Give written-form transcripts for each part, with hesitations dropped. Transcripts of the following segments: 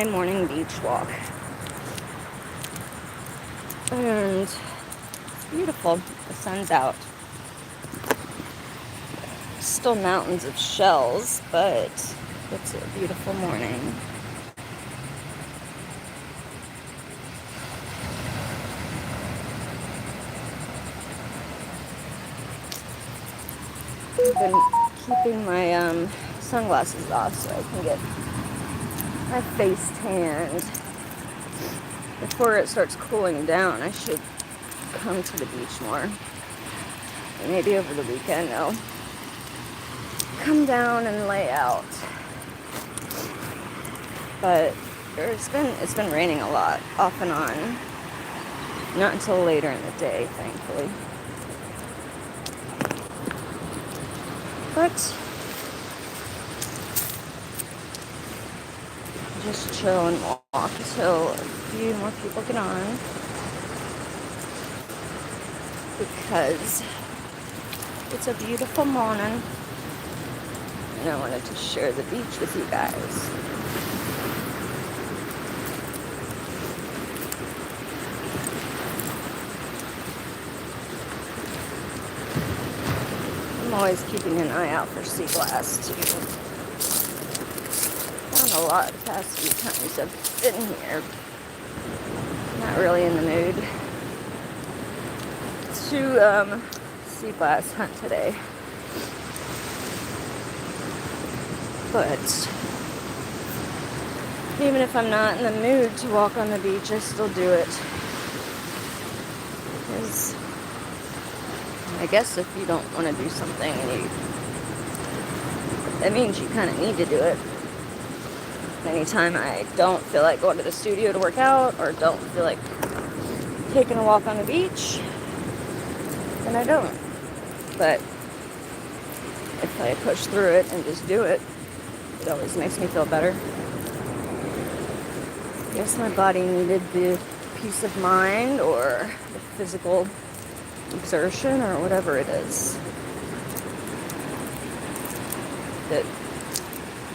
my morning beach walk. And it's beautiful. The sun's out. Still mountains of shells, but it's a beautiful morning. I've been keeping my sunglasses off so I can get my face tanned. Before it starts cooling down, I should come to the beach more. Maybe over the weekend I'll come down and lay out. But it's been raining a lot, off and on. Not until later in the day, thankfully. But just chill and walk until a few more people get on. Because it's a beautiful morning. And I wanted to share the beach with you guys. I'm always keeping an eye out for sea glass too. Found a lot the past few times I've been here. Not really in the mood to sea glass hunt today. But even if I'm not in the mood to walk on the beach, I still do it. Because I guess if you don't want to do something, that means you kind of need to do it. Anytime I don't feel like going to the studio to work out or don't feel like taking a walk on the beach, then I don't. But if I push through it and just do it, it always makes me feel better. I guess my body needed the peace of mind or the physical exertion or whatever it is that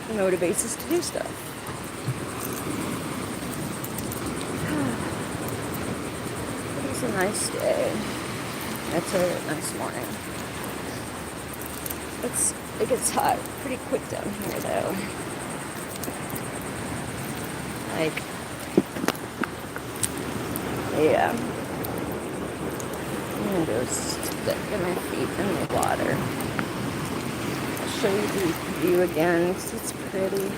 motivates us to do stuff. It's a nice day. It's a nice morning. It gets hot pretty quick down here though. Like, yeah. I'm gonna go stick my feet in the water. I'll show you the view again because it's pretty.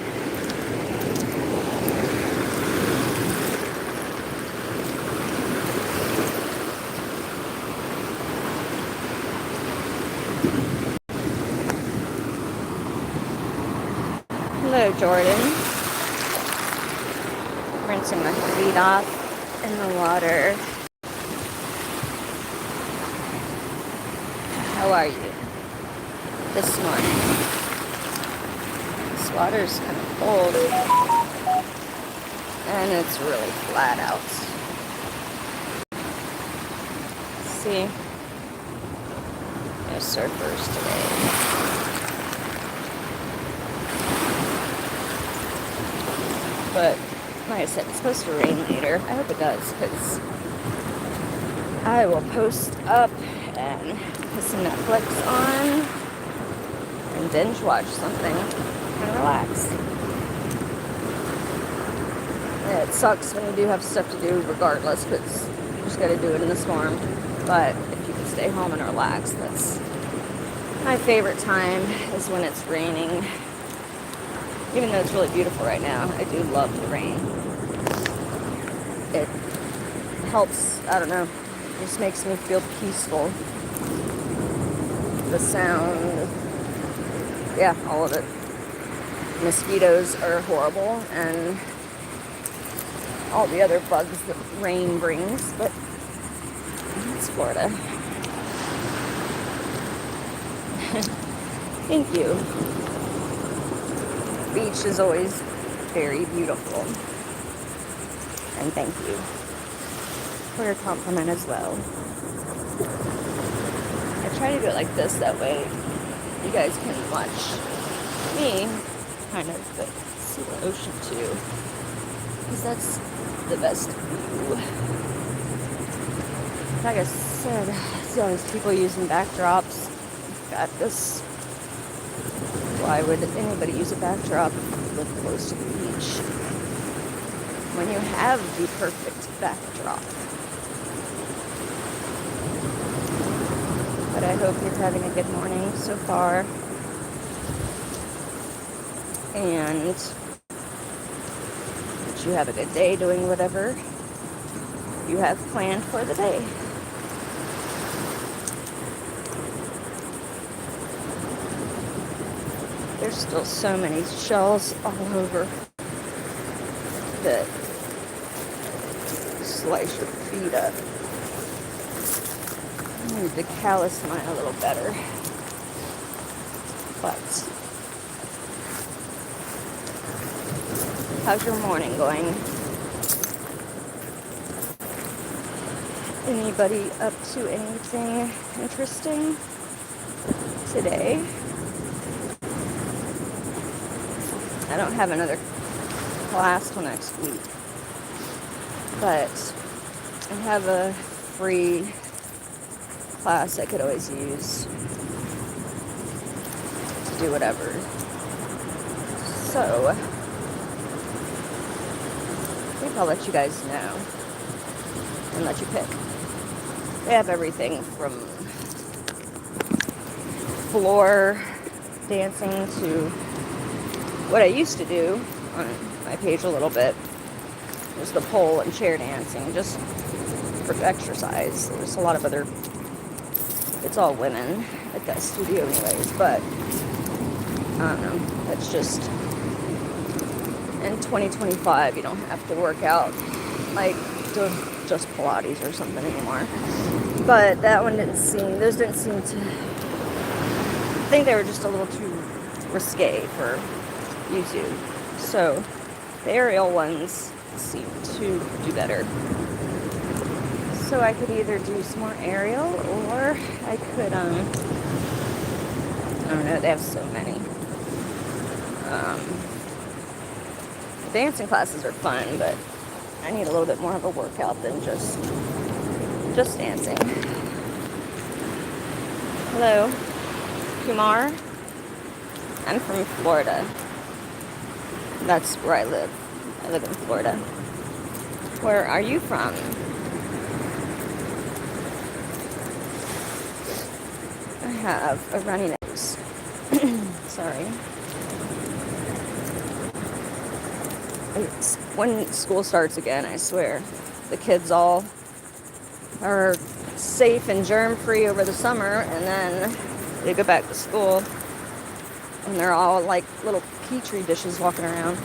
Hello, Jordan. Rinsing my feet off in the water. How are you this morning? This water's kind of cold and it's really flat out. See? No surfers today. But like I said, it's supposed to rain later. I hope it does, because I will post up and put some Netflix on and binge watch something and relax. Yeah, it sucks when you do have stuff to do regardless, because you just got to do it in the storm. But if you can stay home and relax, that's my favorite time, is when it's raining. Even though it's really beautiful right now, I do love the rain. It helps, I don't know, it just makes me feel peaceful. The sound, yeah, all of it. Mosquitoes are horrible, and all the other bugs that rain brings, but it's Florida. Thank you. Beach is always very beautiful. And thank you for your compliment as well. I try to do it like this, that way you guys can watch me kind of, but see the ocean too. because that's the best view. Like I said, I see all these people using backdrops. Got this. Why would anybody use a backdrop if you live close to the beach when you have the perfect backdrop? But I hope you're having a good morning so far, and that you have a good day doing whatever you have planned for the day. There's still so many shells all over that slice your feet up. I need to callus mine a little better. But how's your morning going? Anybody up to anything interesting today? I don't have another class till next week, but I have a free class I could always use to do whatever. So I think I'll let you guys know and let you pick. They have everything from floor dancing to what I used to do on my page a little bit was the pole and chair dancing, just for exercise. There's a lot of other, it's all women at that studio anyways, but I don't know, that's just, in 2025 you don't have to work out like doing just Pilates or something anymore. But that one those didn't seem to, I think they were just a little too risque for YouTube. So the aerial ones seem to do better. So I could either do some more aerial, or I could, I don't know, they have so many. Dancing classes are fun, but I need a little bit more of a workout than just dancing. Hello, Kumar. I'm from Florida. That's where I live. I live in Florida. Where are you from? I have a runny nose. Sorry. It's when school starts again, I swear. The kids all are safe and germ-free over the summer, and then they go back to school, and they're all like little petri dishes walking around.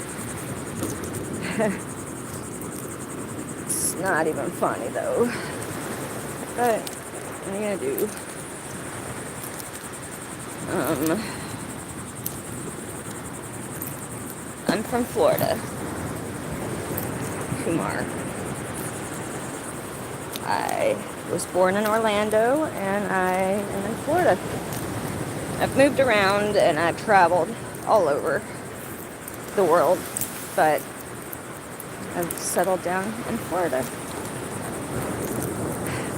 It's not even funny though. But what are you gonna do? I'm from Florida. Kumar. I was born in Orlando, and I am in Florida. I've moved around and I've traveled all over the world, but I've settled down in Florida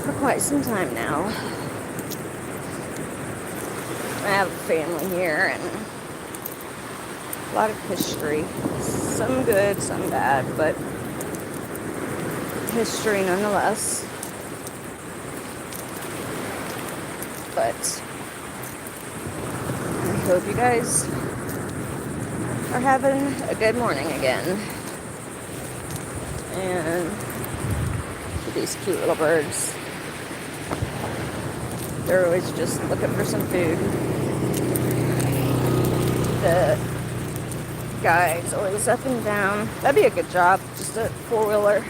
for quite some time now. I have a family here and a lot of history. Some good, some bad, but history nonetheless. But I hope you guys are having a good morning again. And these cute little birds, they're always just looking for some food. The guy's always up and down. That'd be a good job, just a four-wheeler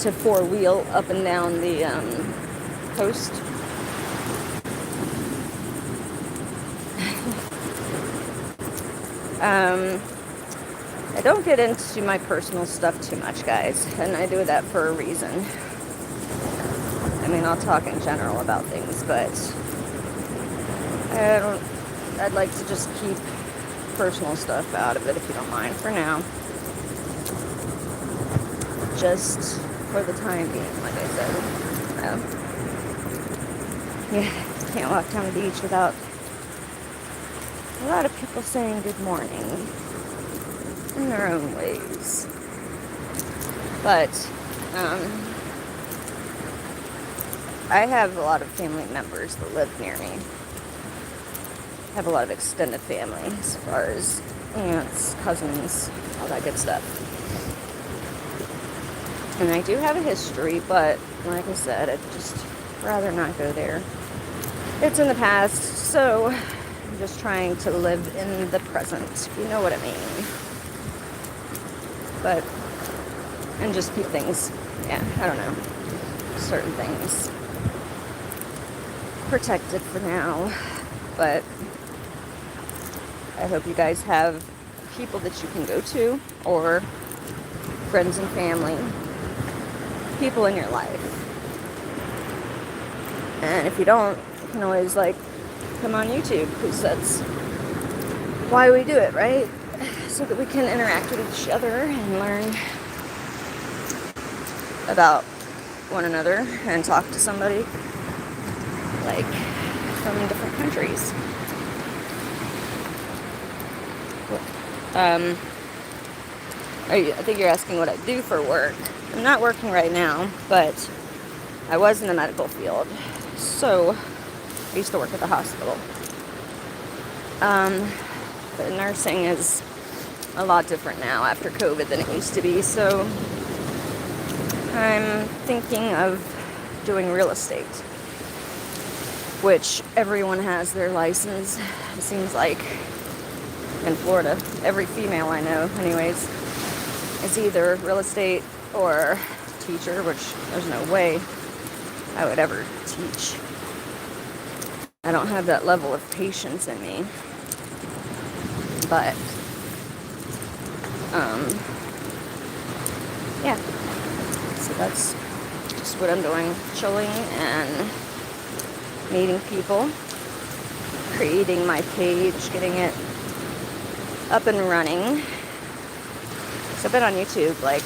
to four-wheel up and down the coast. I don't get into my personal stuff too much, guys, and I do that for a reason. I mean, I'll talk in general about things, but I'd like to just keep personal stuff out of it, if you don't mind, for now. just for the time being, like I said. Yeah, can't walk down the beach without a lot of people saying good morning in their own ways. But I have a lot of family members that live near me. I have a lot of extended family as far as aunts, cousins, all that good stuff. And I do have a history, but like I said, I'd just rather not go there. It's in the past, so I'm just trying to live in the present. You know what I mean? But, and just keep things, yeah, I don't know, certain things protected for now. But I hope you guys have people that you can go to, or friends and family, people in your life. And if you don't, you can always like come on YouTube, because that's why we do it, right? So that we can interact with each other and learn about one another and talk to somebody like from different countries. I think you're asking what I do for work. I'm not working right now, but I was in the medical field. So I used to work at the hospital. But nursing is a lot different now after COVID than it used to be. So I'm thinking of doing real estate, which everyone has their license. It seems like in Florida, every female I know anyways is either real estate or teacher, which there's no way I would ever teach. I don't have that level of patience in me. But yeah, so that's just what I'm doing, chilling and meeting people, creating my page, getting it up and running. So I've been on YouTube like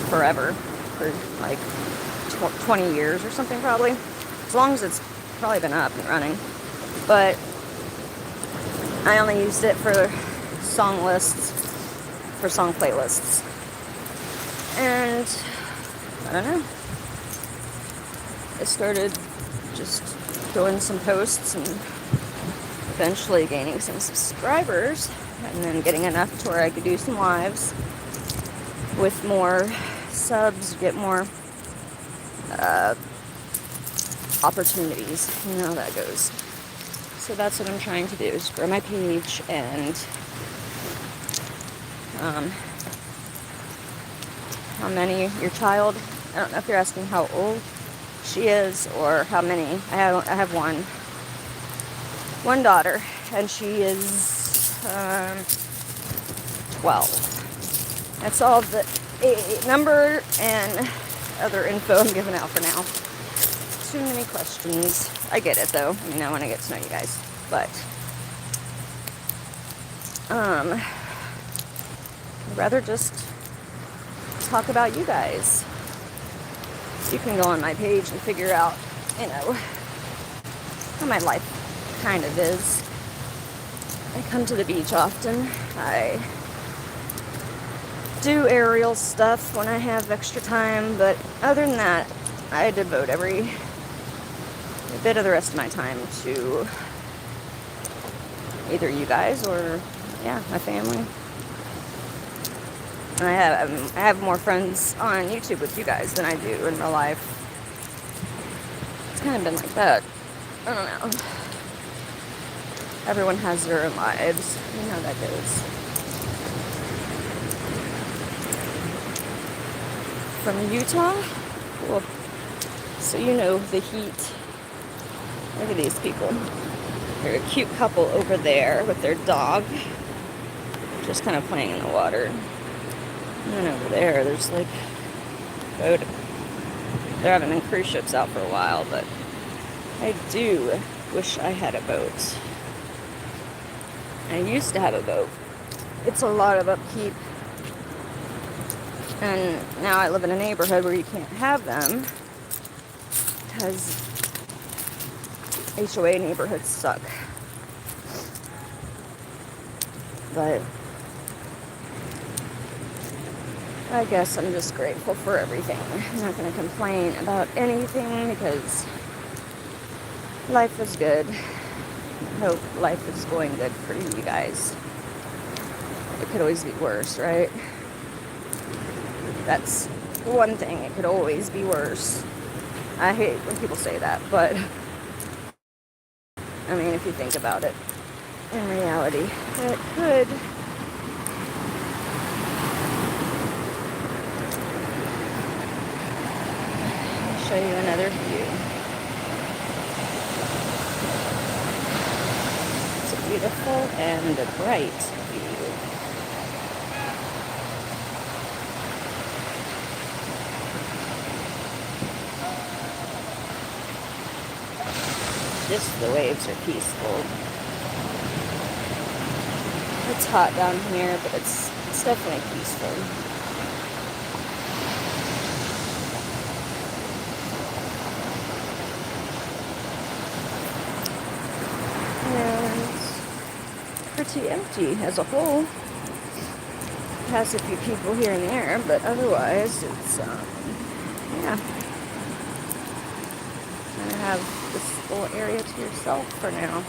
forever, for like 20 years or something probably, as long as it's probably been up and running. But I only used it for song lists, for song playlists. And I don't know, I started just doing some posts and eventually gaining some subscribers, and then getting enough to where I could do some lives with more subs, get more opportunities. You know how that goes. So that's what I'm trying to do, is grow my page. And how many, your child, I don't know if you're asking how old she is or how many. I have one daughter, and she is 12. That's all the number and other info I'm giving out for now. Too many questions. I get it though. I mean, I want to get to know you guys, but I'd rather just talk about you guys. You can go on my page and figure out, you know, how my life kind of is. I come to the beach often. I do aerial stuff when I have extra time, but other than that, I devote every bit of the rest of my time to either you guys or, yeah, my family. And I have more friends on YouTube with you guys than I do in real life. It's kind of been like that. I don't know. Everyone has their own lives. You know how that goes. From Utah? Cool. So you know the heat. Look at these people. They're a cute couple over there with their dog, just kind of playing in the water. And then over there, there's like a boat. There haven't been cruise ships out for a while, but I do wish I had a boat. I used to have a boat. It's a lot of upkeep. And now I live in a neighborhood where you can't have them because HOA neighborhoods suck. But I guess I'm just grateful for everything. I'm not going to complain about anything because life is good. I hope life is going good for you guys. It could always be worse, right? That's one thing. It could always be worse. I hate when people say that, but I mean, if you think about it, in reality, it could. I'll show you another view. It's a beautiful and bright view. Just the waves are peaceful. It's hot down here, but it's definitely peaceful. And pretty empty as a whole. Has a few people here and there, but otherwise it's yeah. Kind of have this little area to yourself for now.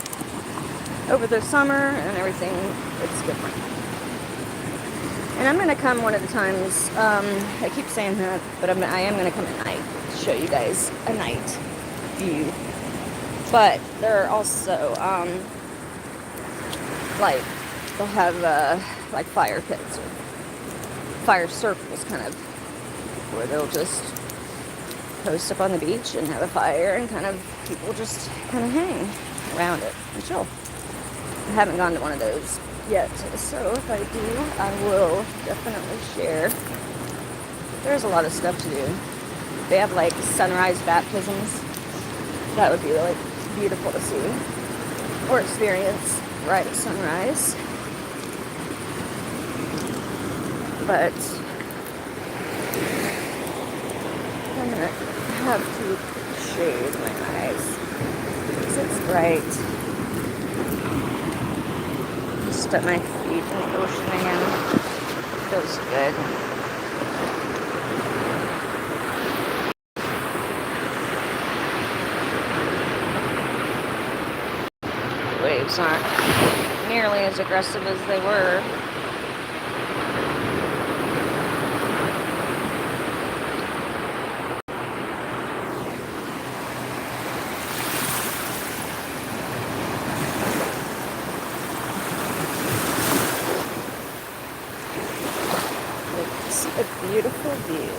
Over the summer and everything, it's different. And I'm going to come one of the times, I keep saying that, but I am going to come at night to show you guys a night view. But there are also, like, they'll have, like, fire pits or fire circles, kind of, where they'll just post up on the beach and have a fire and kind of, people just kind of hang around it and chill. I haven't gone to one of those yet, so if I do, I will definitely share. There's a lot of stuff to do. They have like sunrise baptisms. That would be really beautiful to see or experience right at sunrise. But I'm gonna have to shade my eyes because it's bright. Just at my feet in the ocean again. Feels good. The waves aren't nearly as aggressive as they were. A beautiful view.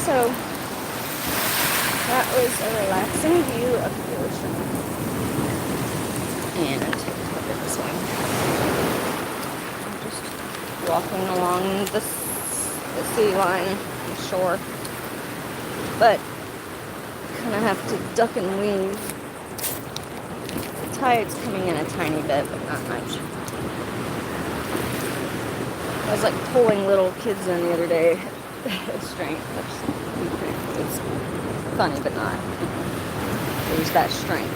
So that was a relaxing view of the ocean. And look at this one. I'm just walking along the sea line, the shore. But kind of have to duck and weave. The tide's coming in a tiny bit, but not much. I was like pulling little kids in the other day at strength. It's funny, but not. There's that strength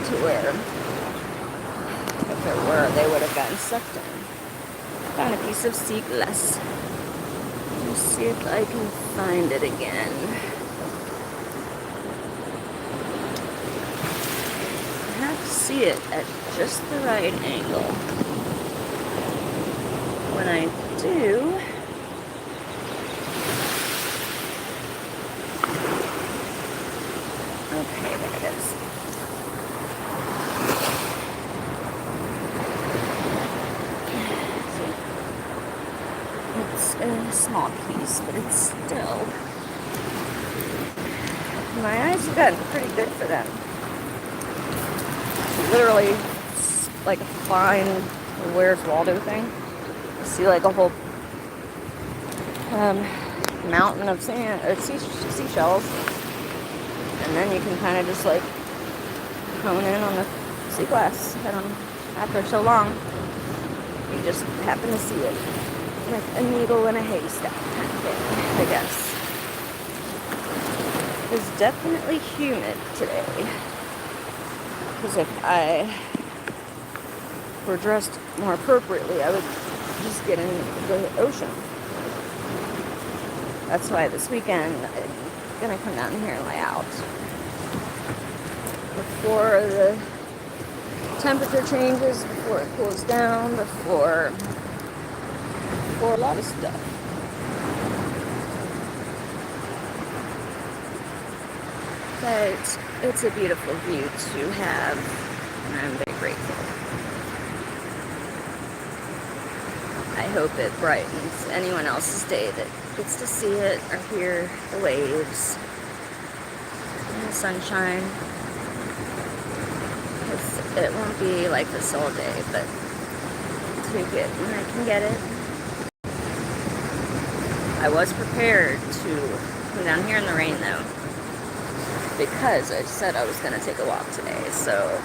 to where if there were, they would have gotten sucked in. Found a piece of sea glass. Let's see if I can find it again. I have to see it at just the right angle. When I do, okay, there it is. a small piece, but it's still... My eyes have gotten pretty good for them. Literally, like a fine Where's Waldo thing. You see like a whole mountain of sand, or seashells, and then you can kind of just like hone in on the sea glass. And after so long, you just happen to see it, like a needle in a haystack kind of thing, I guess. It's definitely humid today, because if I were dressed more appropriately, I would just get in the ocean. That's why this weekend I'm gonna come down here and lay out before the temperature changes, before it cools down, before a lot of stuff. But it's a beautiful view to have, and I'm very grateful. I hope it brightens anyone else's day that gets to see it or hear the waves and the sunshine. It won't be like this all day, but take it when I can get it. I was prepared to come down here in the rain though, because I said I was going to take a walk today, so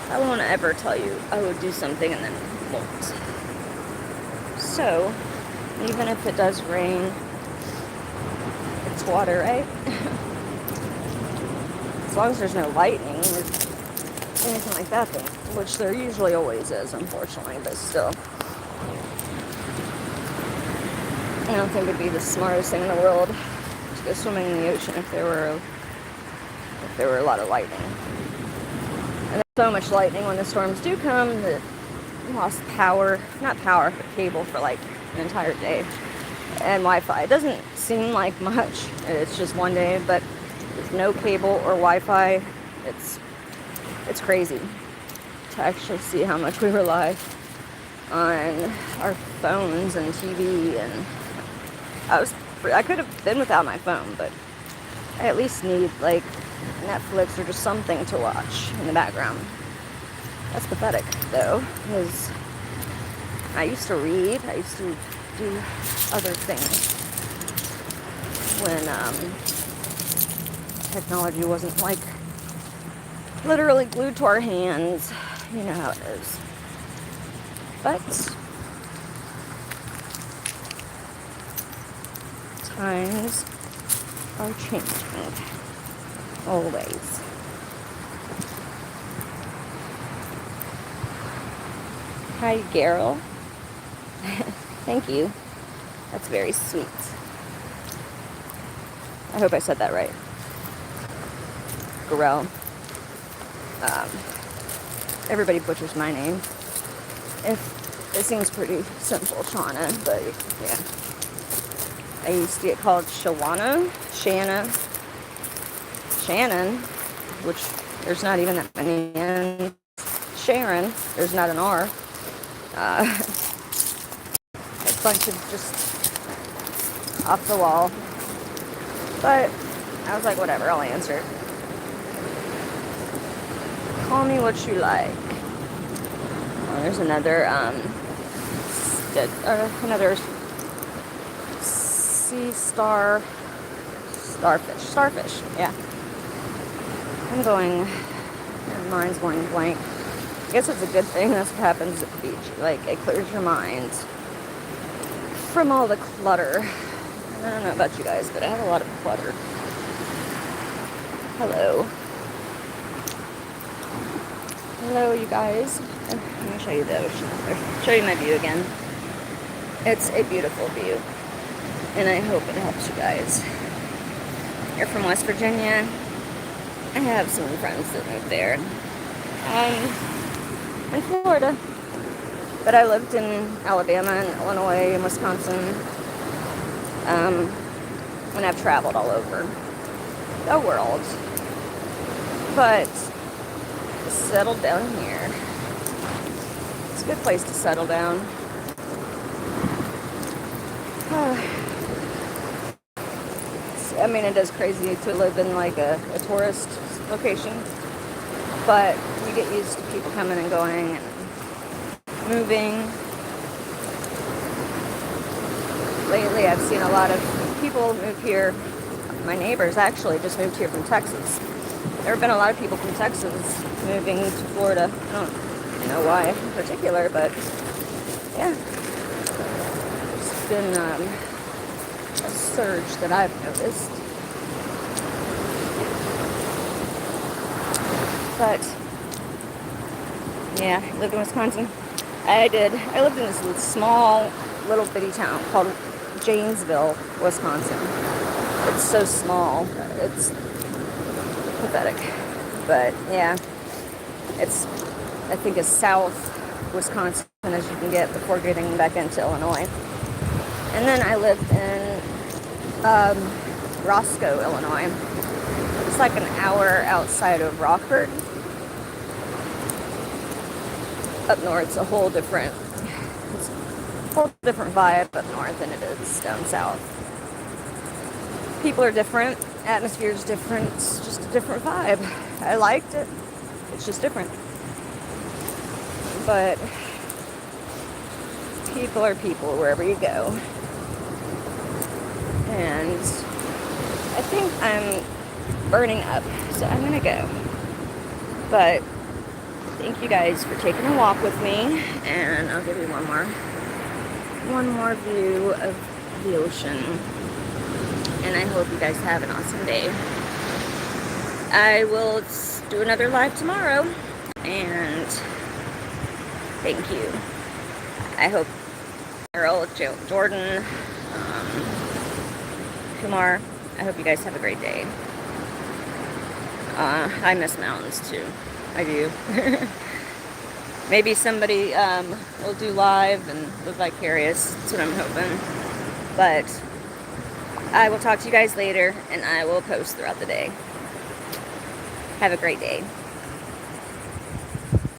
I won't ever tell you I would do something and then won't. So, even if it does rain, it's water, right? As long as there's no lightning or anything like that, then, which there usually always is, unfortunately, but still. I don't think it'd be the smartest thing in the world to go swimming in the ocean if there were a lot of lightning. And there's so much lightning when the storms do come that lost power, not power, but cable for like an entire day, and Wi-Fi. It doesn't seem like much, it's just one day, but with no cable or Wi-Fi, it's crazy to actually see how much we rely on our phones and TV. And I could have been without my phone, but I at least need like Netflix or just something to watch in the background. That's pathetic, though, because I used to read, I used to do other things when technology wasn't, like, literally glued to our hands. You know how it is. But times are changing. Always. Hi, Gerald. Thank you. That's very sweet. I hope I said that right. Garel. Everybody butchers my name. It seems pretty simple, Shawna, but yeah. I used to get called Shawna, Shannon, which there's not even that many N's. Sharon, there's not an R. A bunch of just off the wall. But I was like, whatever, I'll answer. Call me what you like. Oh, there's another sea starfish, yeah. I'm going, mine's going blank. I guess it's a good thing. That's what happens at the beach. Like, it clears your mind from all the clutter. I don't know about you guys, but I have a lot of clutter. Hello. Hello, you guys. Let me show you the ocean. Show you my view again. It's a beautiful view, and I hope it helps you guys. You're from West Virginia. I have some friends that moved there. In Florida. But I lived in Alabama and Illinois and Wisconsin. And I've traveled all over the world. But settled down here. It's a good place to settle down. I mean, it is crazy to live in like a tourist location, but you get used to people coming and going and moving. Lately, I've seen a lot of people move here. My neighbors actually just moved here from Texas. There have been a lot of people from Texas moving to Florida. I don't know why in particular, but yeah. It's been a surge that I've noticed. But yeah, I lived in Wisconsin. I lived in this small little bitty town called Janesville, Wisconsin. It's so small. It's pathetic. But yeah, it's, I think, as south Wisconsin as you can get before getting back into Illinois. And then I lived in Roscoe, Illinois. It's like an hour outside of Rockford. Up north, it's a whole different vibe up north than it is down south. People are different, atmosphere is different, it's just a different vibe. I liked it. It's just different. But people are people wherever you go. And I think I'm burning up, so I'm gonna go. But thank you guys for taking a walk with me, and I'll give you one more view of the ocean. And I hope you guys have an awesome day. I will do another live tomorrow, and thank you. I hope Earl, Jordan, Kumar, I hope you guys have a great day. I miss mountains too. I do. Maybe somebody will do live and live vicarious. That's what I'm hoping. But I will talk to you guys later, and I will post throughout the day. Have a great day.